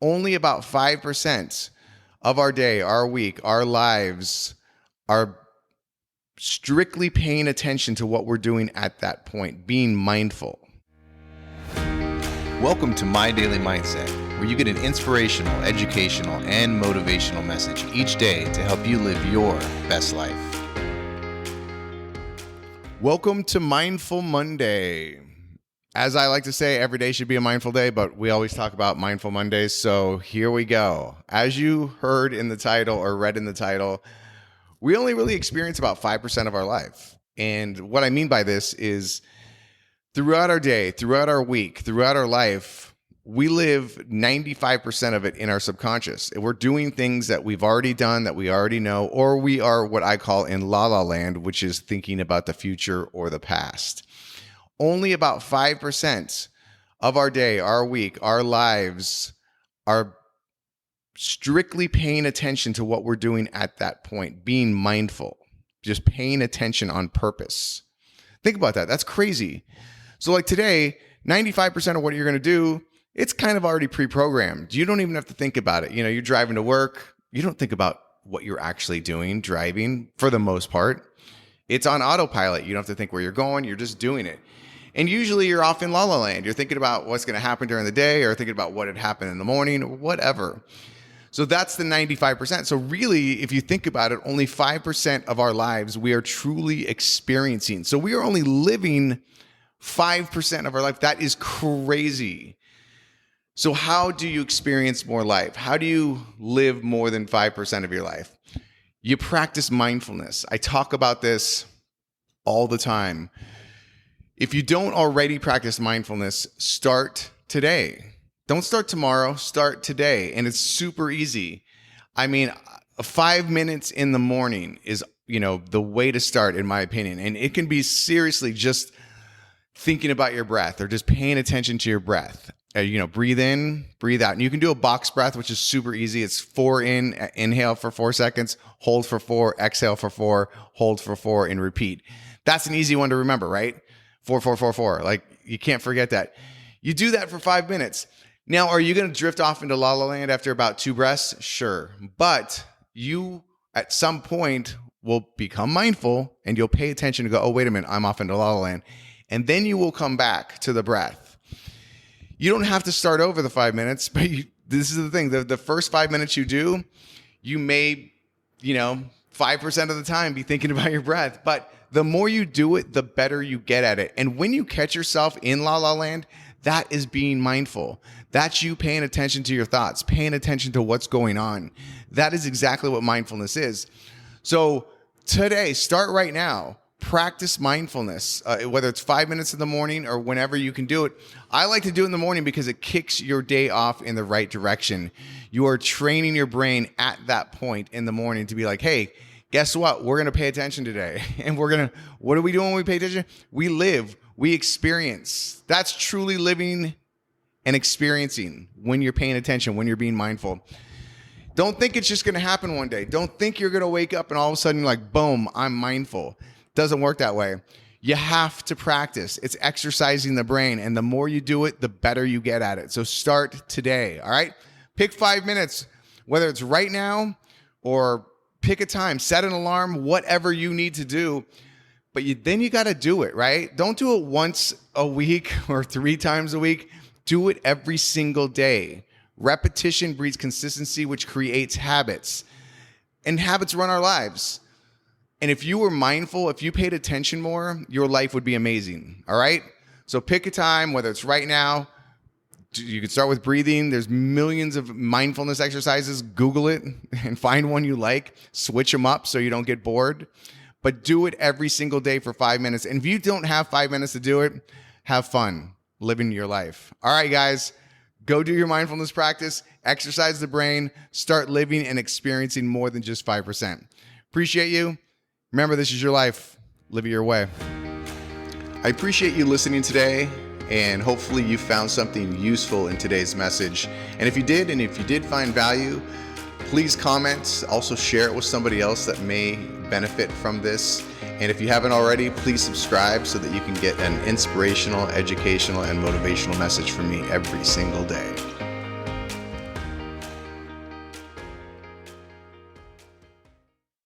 only about 5% of our day, our week, our lives are strictly paying attention to what we're doing at that point, being mindful. Welcome to My Daily Mindset, where you get an inspirational, educational, and motivational message each day to help you live your best life. Welcome to Mindful Monday. As I like to say, every day should be a mindful day, but we always talk about Mindful Mondays, so here we go. As you heard in the title or read in the title, we only really experience about 5% of our life. And what I mean by this is throughout our day, throughout our week, throughout our life, we live 95% of it in our subconscious. We're doing things that we've already done, that we already know, or we are what I call in la la land, which is thinking about the future or the past. Only about 5% of our day, our week, our lives are strictly paying attention to what we're doing at that point, being mindful, just paying attention on purpose. Think about that. That's crazy. So like today, 95% of what you're going to do, it's kind of already pre-programmed. You don't even have to think about it. You know, you're driving to work. You don't think about what you're actually doing, driving for the most part. It's on autopilot. You don't have to think where you're going. You're just doing it. And usually you're off in la la land. You're thinking about what's going to happen during the day or thinking about what had happened in the morning or whatever. So that's the 95%. So really, if you think about it, only 5% of our lives we are truly experiencing. So we are only living 5% of our life. That is crazy. So how do you experience more life? How do you live more than 5% of your life? You practice mindfulness. I talk about this all the time. If you don't already practice mindfulness, start today. Don't start tomorrow, start today. And it's super easy. I mean, 5 minutes in the morning is, the way to start, in my opinion. And it can be seriously just thinking about your breath or just paying attention to your breath. Breathe in, breathe out. And you can do a box breath, which is super easy. It's 4 in, inhale for 4 seconds, hold for 4, exhale for 4, hold for 4, and repeat. That's an easy one to remember, right? 4, 4, 4, 4. Like, you can't forget that. You do that for 5 minutes. Now, are you going to drift off into la la land after about 2 breaths? Sure. But you, at some point, will become mindful and you'll pay attention and go, oh, wait a minute, I'm off into la la land. And then you will come back to the breath. You don't have to start over the 5 minutes, but this is the thing. The first 5 minutes you do, you may, 5% of the time be thinking about your breath. But the more you do it, the better you get at it. And when you catch yourself in la la land, that is being mindful. That's you paying attention to your thoughts, paying attention to what's going on. That is exactly what mindfulness is. So today, start right now. Practice mindfulness, whether it's 5 minutes in the morning or whenever you can do it. I like to do it in the morning because it kicks your day off in the right direction. You are training your brain at that point in the morning to be like, hey, guess what? We're going to pay attention today. And what are we doing when we pay attention? We live, we experience. That's truly living and experiencing when you're paying attention, when you're being mindful. Don't think it's just going to happen one day. Don't think you're going to wake up and all of a sudden you're like, boom, I'm mindful. Doesn't work that way. You have to practice. It's exercising the brain. And the more you do it, the better you get at it. So start today. All right. Pick 5 minutes, whether it's right now or pick a time, set an alarm, whatever you need to do. But then you got to do it, right? Don't do it once a week or 3 times a week. Do it every single day. Repetition breeds consistency, which creates habits. And habits run our lives. And if you were mindful, if you paid attention more, your life would be amazing. All right? So pick a time, whether it's right now. You can start with breathing. There's millions of mindfulness exercises. Google it and find one you like. Switch them up so you don't get bored. But do it every single day for 5 minutes. And if you don't have 5 minutes to do it, have fun living your life. All right, guys. Go do your mindfulness practice. Exercise the brain. Start living and experiencing more than just 5%. Appreciate you. Remember, this is your life. Live it your way. I appreciate you listening today, and hopefully you found something useful in today's message. And if you did find value, please comment. Also share it with somebody else that may benefit from this. And if you haven't already, please subscribe so that you can get an inspirational, educational, and motivational message from me every single day.